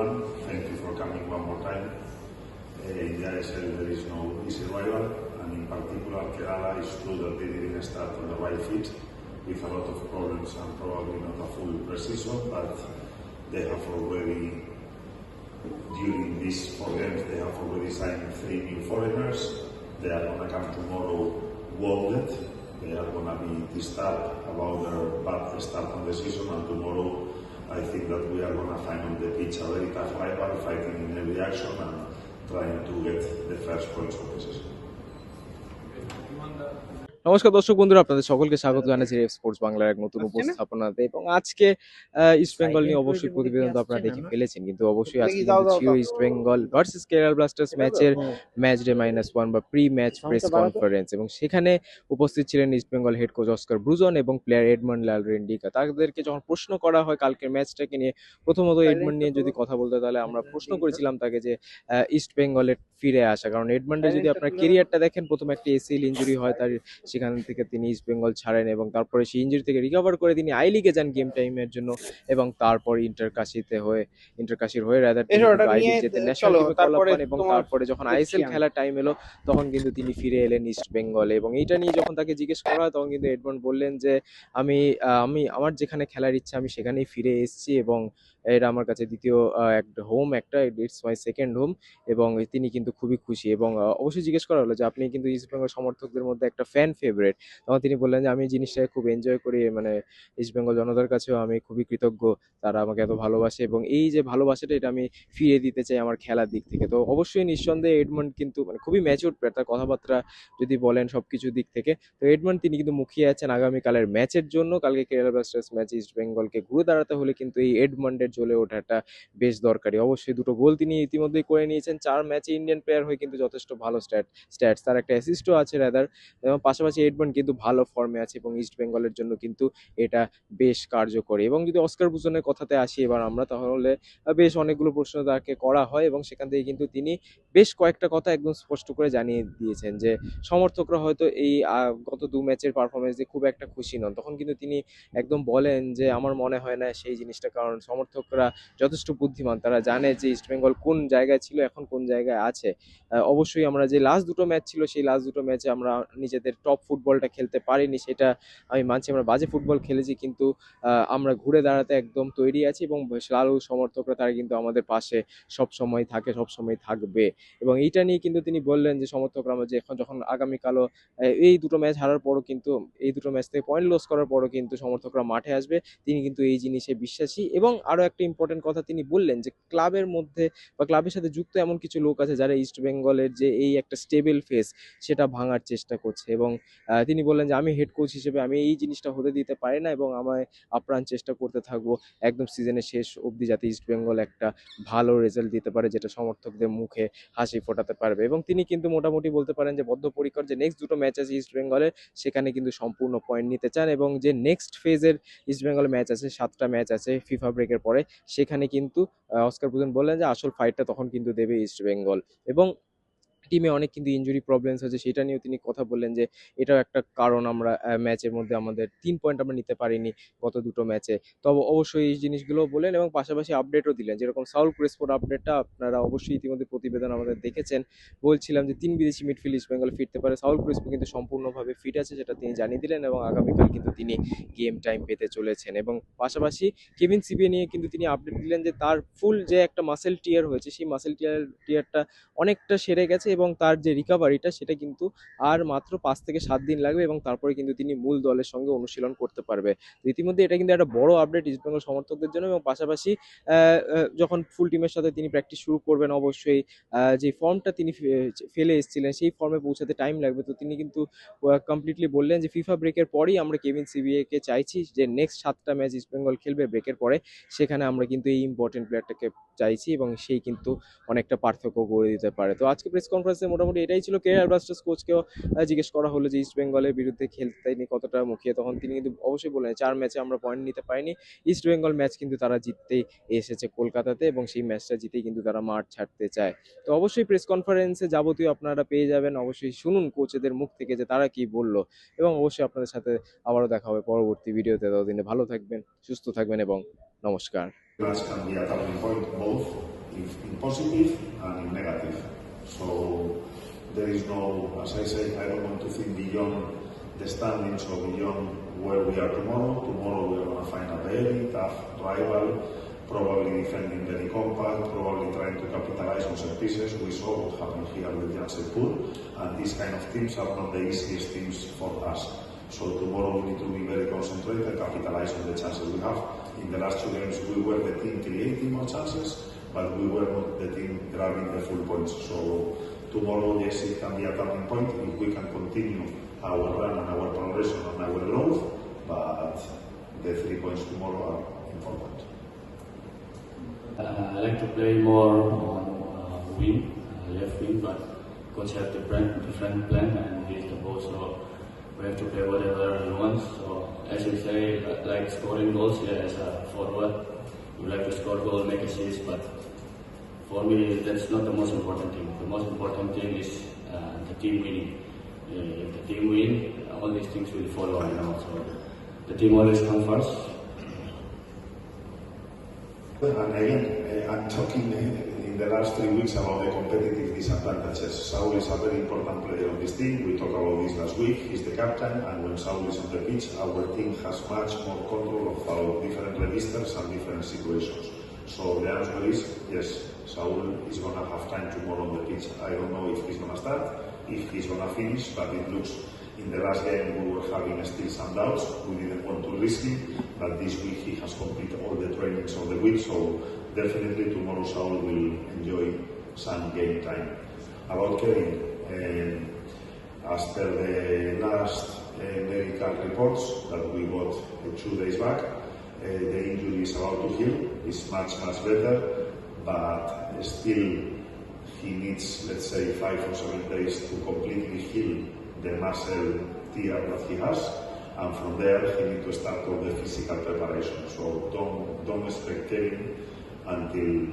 everyone. Thank you for coming one more time. In the ISL there is no easy rival, and in particular Kerala is true that they didn't start on the right feet with a lot of problems and probably not a full precision, but they have already, during these 4 games, they have already signed 3 new foreigners. They are going to come tomorrow wounded. They are going to be disturbed about their bad start on the season, and tomorrow I think that we are going to find on the pitch a very tough rival, fighting in every action and trying to get the first points of the season. নমস্কার দর্শক বন্ধুরা, আপনাদের সকলকে স্বাগত জানাচ্ছি রেফ sports বাংলার এক নতুন উপস্থাপনাতে। এবং আজকে ইস্ট বেঙ্গল নিয়ে অবশ্যই প্রতিবেদন তো আপনারা দেখে ফেলেছেন, কিন্তু অবশ্যই আজকে কিন্তু ছিল east Bengal versus Kerala Blasters ম্যাচের ম্যাচ ডে -1 বা প্রি ম্যাচ প্রেস কনফারেন্স, এবং সেখানে উপস্থিত ছিলেন east Bengal head coach Oscar Bruzon এবং প্লেয়ার এডমন্ড লালরেন্ডিকা। তাদেরকে যখন প্রশ্ন করা হয় কালকের ম্যাচটাকে নিয়ে, প্রথমত এডমন্ড নিয়ে যদি কথা বলতে, তাহলে আমরা প্রশ্ন করেছিলাম তাকে যে ইস্ট বেঙ্গলের ফিরে আসা, কারণ এডমন্ডের যদি আপনার কেরিয়ারটা দেখেন, প্রথম একটা এসিএল ইনজুরি হয় তার, সেখান থেকে তিনি ইস্ট বেঙ্গল ছাড়েন এবং তারপরে সেই ইনজুরি থেকে রিকভার করে তিনি আই লিগে যান গেম টাইমের জন্য, এবং তারপর ইন্টারকাশির হয়ে রাদার আই লিগ যেতে ন্যাশনাল টিমে কল আপ পান, এবং তারপরে যখন আইএসএল খেলার টাইম এলো তখন কিন্তু তিনি ফিরে এলেন ইস্ট বেঙ্গলে। এবং এইটা নিয়ে যখন তাকে জিজ্ঞেস করা হয়, তখন কিন্তু এডমন্ড বললেন যে আমি আমার যেখানে খেলার ইচ্ছা আমি সেখানেই ফিরে এসেছি, এবং এটা আমার কাছে দ্বিতীয় home, it's my second home, এবং তিনি কিন্তু খুবই খুশি। এবং অবশ্যই জিজ্ঞেস করা হলো যে আপনি কিন্তু ইস্ট বেঙ্গল সমর্থকদের মধ্যে একটা ফ্যান ফেভারিট, তখন তিনি বললেন যে আমি জিনিসটাকে খুব এনজয় করি, মানে ইস্ট বেঙ্গল জনতার কাছেও আমি খুবই কৃতজ্ঞ, তারা আমাকে এত ভালোবাসে, এবং এই যে ভালোবাসাটা এটা আমি ফিরিয়ে দিতে চাই আমার খেলার দিক থেকে। তো অবশ্যই নিঃসন্দেহে এডমন্ড কিন্তু মানে খুবই ম্যাচিউরড প্লেয়ার, তার কথাবার্তা যদি বলেন সবকিছু দিক থেকে। তো এডমন্ড তিনি কিন্তু মুখিয়ে আছেন আগামীকালের ম্যাচের জন্য। কালকে কেরালা ব্লাস্টার্স ম্যাচ ইস্ট বেঙ্গলকে ঘুরে দাঁড়াতে হলে কিন্তু এই এডমন্ডের জ্বলে ওঠাটা বেশ দরকারি। অবশ্যই 2টো গোল তিনি ইতিমধ্যেই করে নিয়েছেন, 4 ম্যাচে ইন্ডিয়ান প্লেয়ার হয়ে কিন্তু যথেষ্ট ভালো স্ট্যাটস, তার একটা অ্যাসিস্টও আছে রাদার, এবং পাশাপাশি এডমন্ড কিন্তু ভালো ফর্মে আছে, এবং ইস্ট বেঙ্গলের জন্য কিন্তু এটা বেশ কার্যকরী। এবং যদি অস্কার ব্রুজনের কথাতে আসি এবার আমরা, তাহলে বেশ অনেকগুলো প্রশ্ন তাকে করা হয়, এবং সেখান থেকে কিন্তু তিনি বেশ কয়েকটা কথা একদম স্পষ্ট করে জানিয়ে দিয়েছেন যে সমর্থকরা হয়তো এই গত 2 ম্যাচের পারফরমেন্স দিয়ে খুব একটা খুশি নন। তখন কিন্তু তিনি একদম বলেন যে আমার মনে হয় না সেই জিনিসটা, কারণ সমর্থকরা যথেষ্ট বুদ্ধিমান, তারা জানে যে ইস্ট বেঙ্গল কোন জায়গায় ছিল, এখন কোন জায়গায় আছে। অবশ্যই আমরা যে লাস্ট 2টো ম্যাচ ছিল, সেই লাস্ট 2টো ম্যাচে আমরা নিজেদের টপ ফুটবলটা খেলতে পারিনি, সেটা আমি মানছি, আমরা বাজে ফুটবল খেলেছি, কিন্তু আমরা ঘুরে দাঁড়াতে একদম তৈরি আছি, এবং লালু সমর্থকরা তারা কিন্তু আমাদের পাশে সবসময় থাকে, সবসময় থাকবে। এবং এইটা নিয়ে কিন্তু তিনি বললেন যে সমর্থকরা আমরা যে যখন আগামীকালও এই 2টো ম্যাচ হারার পরও কিন্তু, এই 2টো ম্যাচ থেকে পয়েন্ট লস করার পরও কিন্তু সমর্থকরা মাঠে আসবে, তিনি কিন্তু এই জিনিসে বিশ্বাসী। এবং আরও একটা ইম্পর্টেন্ট কথা তিনি বললেন যে ক্লাবের মধ্যে বা ক্লাবের সাথে যুক্ত এমন কিছু লোক আছে যারা ইস্ট বেঙ্গলের যে এই একটা স্টেবল ফেস সেটা ভাঙার চেষ্টা করছে, এবং তিনি বললেন যে আমি হেড কোচ হিসেবে আমি এই জিনিসটা হতে দিতে পারি না, এবং আমায় আপ্রাণ চেষ্টা করতে থাকবো একদম সিজনের শেষ অবধি, যাতে ইস্ট বেঙ্গল একটা ভালো রেজাল্ট দিতে পারে, যেটা সমর্থকদের মুখে হাসি ফোটাতে পারবে। এবং তিনি কিন্তু মোটামুটি বলতে পারেন যে বদ্ধপরিকর, যে নেক্সট 2টো ম্যাচ আছে ইস্ট বেঙ্গলের, সেখানে কিন্তু সম্পূর্ণ পয়েন্ট নিতে চান, এবং যে নেক্সট ফেজের ইস্ট বেঙ্গল ম্যাচ আছে, 7টা ম্যাচ আছে ফিফা ব্রেকের পরে, সেখানে কিন্তু অস্কার ব্রুজন বললেন যে আসল ফাইটটা তখন কিন্তু দেবে ইস্ট বেঙ্গল। এবং টিমে অনেক কিন্তু ইনজুরি প্রবলেমস হয়েছে, সেটা নিয়েও তিনি কথা বললেন যে এটাও একটা কারণ আমরা ম্যাচের মধ্যে আমাদের 3 পয়েন্ট আমরা নিতে পারিনি গত 2টো ম্যাচে। তবে অবশ্যই এই জিনিসগুলো বললেন, এবং পাশাপাশি আপডেটও দিলেন, যেরকম সাউল ক্রেসপোর আপডেটটা আপনারা অবশ্যই ইতিমধ্যে প্রতিবেদন আমাদের দেখেছেন। বলছিলাম যে 3 বিদেশি মিডফিল্ড ইস্ট বেঙ্গল ফিরতে পারে, সাউল ক্রেসপো কিন্তু সম্পূর্ণভাবে ফিট আছে, সেটা তিনি জানিয়ে দিলেন, এবং আগামীকাল কিন্তু তিনি গেম টাইম পেতে চলেছেন। এবং পাশাপাশি কেভিন সিবিএ নিয়ে কিন্তু তিনি আপডেট দিলেন যে তার ফুল যে একটা মাসেল টিয়ার হয়েছে, সেই মাসেল টিয়ারটা অনেকটা সেরে গেছে, এবং তার যে রিকভারিটা সেটা কিন্তু আর মাত্র 5 থেকে 7 দিন লাগবে, এবং তারপরে কিন্তু তিনি মূল দলের সঙ্গে অনুশীলন করতে পারবে। তো ইতিমধ্যে এটা কিন্তু একটা বড় আপডেট ইস্ট বেঙ্গল সমর্থকদের জন্য। এবং পাশাপাশি যখন ফুল টিমের সাথে তিনি প্র্যাকটিস শুরু করবেন, অবশ্যই যে ফর্মটা তিনি ফেলে এসেছিলেন সেই ফর্মে পৌঁছাতে টাইম লাগবে। তো তিনি কিন্তু কমপ্লিটলি বললেন যে ফিফা ব্রেকের পরেই আমরা কেভিন সিবিএ কে চাইছি, যে নেক্সট 7টা ম্যাচ ইস্ট বেঙ্গল খেলবে ব্রেকের পরে, সেখানে আমরা কিন্তু এই ইম্পর্টেন্ট প্লেয়ারটাকে চাইছি, এবং সেই কিন্তু অনেকটা পার্থক্য করে দিতে পারে। তো আজকে প্রেস কনফারেন্সে মোটামুটি এটাই ছিল। কেরালা ব্লাস্টার্স কোচকেও জিজ্ঞেস করা হলো যে ইস্ট বেঙ্গলের বিরুদ্ধে খেলতে তিনি কতটা মুখিয়ে, তখন তিনি কিন্তু অবশ্যই বললেন 4 ম্যাচে আমরা পয়েন্ট নিতে পারিনি, ইস্ট বেঙ্গল ম্যাচ কিন্তু তারা জিততেই এসেছে কলকাতাতে, এবং সেই ম্যাচটা জিতেই কিন্তু তারা মাঠ ছাড়তে চায়। তো অবশ্যই প্রেস কনফারেন্সে যাবতীয় আপনারা পেয়ে যাবেন, অবশ্যই শুনুন কোচেদের মুখ থেকে যে তারা কি বললো, এবং অবশ্যই আপনাদের সাথে আবারও দেখা হবে পরবর্তী ভিডিওতে। ততদিনে ভালো থাকবেন, সুস্থ থাকবেন, এবং নমস্কার। Can be a turning point both in positive and in negative. So there is no, as I said, I don't want to think beyond the standings or beyond where we are tomorrow. Tomorrow we are going to find a very tough rival, probably defending very compact, probably trying to capitalize on set pieces. We saw what happened here with Janssen, and these kind of teams are not the easiest teams for us. So tomorrow we need to be very concentrated and capitalize on the chances we have. In the last 2 games we were the team creating more chances, but we were not the team grabbing the full points. So tomorrow, yes, it can be a turning point if we can continue our run and our progression and our growth, but the 3 points tomorrow are important. I like to play more on wing, left wing, but coach has different plan and he's the boss, so we have to play whatever he wants. So as you say, like scoring goals, yeah, as a forward, you like to score goals, make assists, but for me that's not the most important thing. The most important thing is the team winning. If the team win, all these things will follow, I know. So the team always comes first. And again, I'm talking in the last 3 weeks about the competitive disadvantages. Saul is a very important player on this team. We talked about this last week. He's the captain, and when Saul is on the pitch, our team has much more control of our different registers and different situations. So the answer is yes, Saul is going to have time tomorrow on the pitch. I don't know if he's going to start, if he's going to finish, but it looks in the last game we were having still some doubts. We didn't want to risk him, but this week he has completed all the trainings of the week, so definitely tomorrow Saul will enjoy some game time. About Kevin, as per the last medical reports that we got 2 days back, the injury is about to heal. It's much better, but still he needs, let's say, 5 or 7 days to completely heal the muscle tear that he has, and from there he needs to start all the physical preparation. So don't expect Kevin until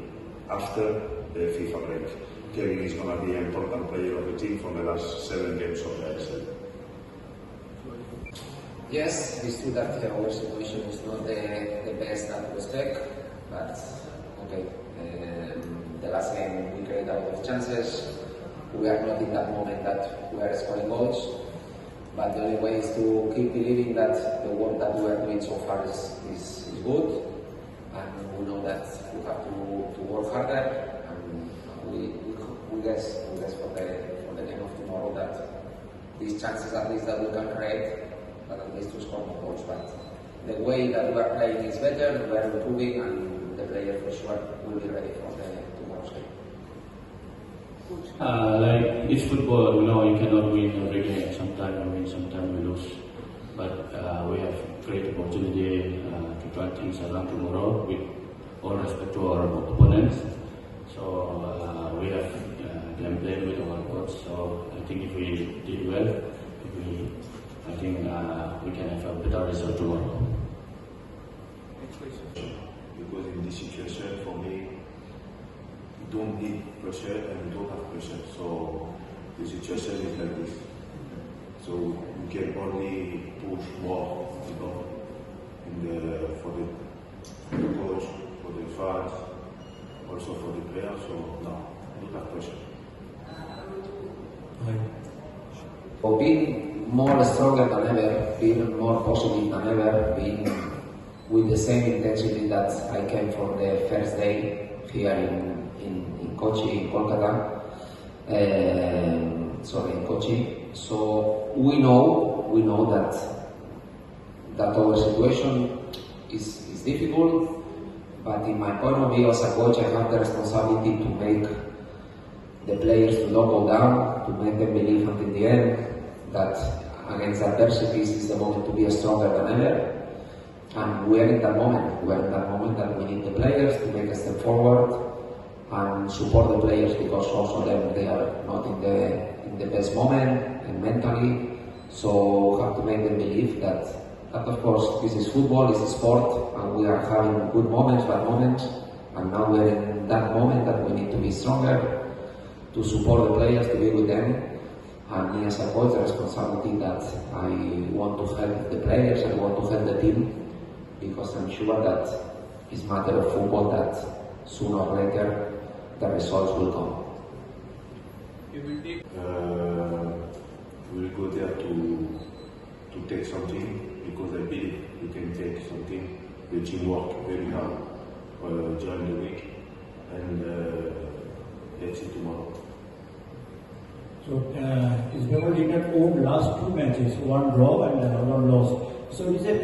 after the FIFA break. Kevin is going to be an important player of the team for the last 7 games of the ISL. Yes, it's true that our situation is not the best that we expect, but okay. The last game we created a lot of chances. We are not in that moment that we are scoring goals, but the only way is to keep believing that the work that we are doing so far is good, and we know that we have to work harder, and we guess for the game of tomorrow that these chances at least that we can create, but at least to score more goals. But the way that we are playing is better, we are improving, and the player for sure will be ready for the tomorrow's game. Like it's football, you know, you cannot win every game. Sometimes we win, sometimes we lose. But we have great opportunity to turn things around tomorrow with all respect to our opponents. So we have them playing with our coach. So I think if we did well, I think we can have a better result tomorrow. Because in this situation, for me, don't need pressure and don't have pressure. So the situation is like this. So we can only push more, you know, for the coach, for the fans, also for the players. So no, don't have pressure. For being more stronger than ever, being more positive than ever, being with the same intensity that I came for the first day here in Kochi, in Kolkata, in Kochi. So we know that our situation is difficult, but in my point of view as a coach, I have the responsibility to make the players to not go down, to make them believe until the end that against adversities is the moment to be stronger than ever. And we are in that moment. We are in that moment that we need the players to make a step forward and support the players, because also they are not in the best moment and mentally. So we have to make them believe that of course this is football, it's a sport, and we are having good moments, bad moments, and now we are in that moment that we need to be stronger, to support the players, to be with them. And me as a coach, the responsibility that I want to help the players, I want to help the team, because I'm sure that it's a matter of football that sooner or later the results will come. We will go there to take something because I believe we can take something. The team work very hard during the week, and let's see tomorrow. So, East Bengal did not own last 2 matches, 1 draw and 1 loss. So, is it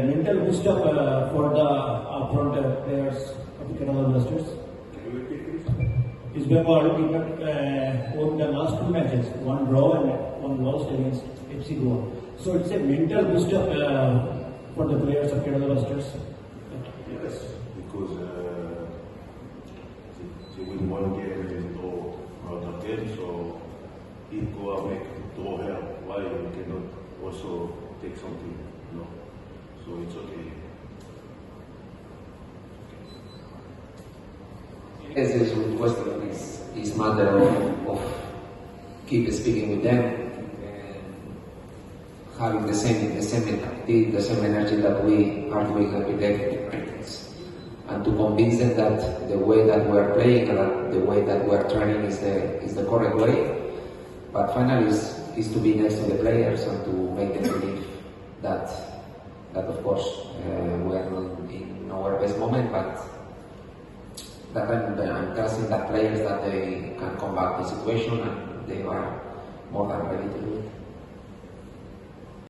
mental boost up for the upfront players of the Kerala Blasters? Can you repeat, please? East Bengal did not own the last 2 matches, 1 draw and 1 loss against FC Goa. So, it's a mental boost up for the players of Kerala Blasters. Yes, because they win 1 game and they draw another game, so if Goa make draw here, why we cannot also take something, you know? So it's okay. Yes, this question is matter of keep speaking with them, and having the same mentality, the same energy that we are doing every day, and to convince them that the way that we are playing and that the way that we are training is the correct way. But finally is to be next to the players and to make them believe that of course we are not in our best moment, but that I'm trusting that players that they can come back to the situation and they are more than ready to do it.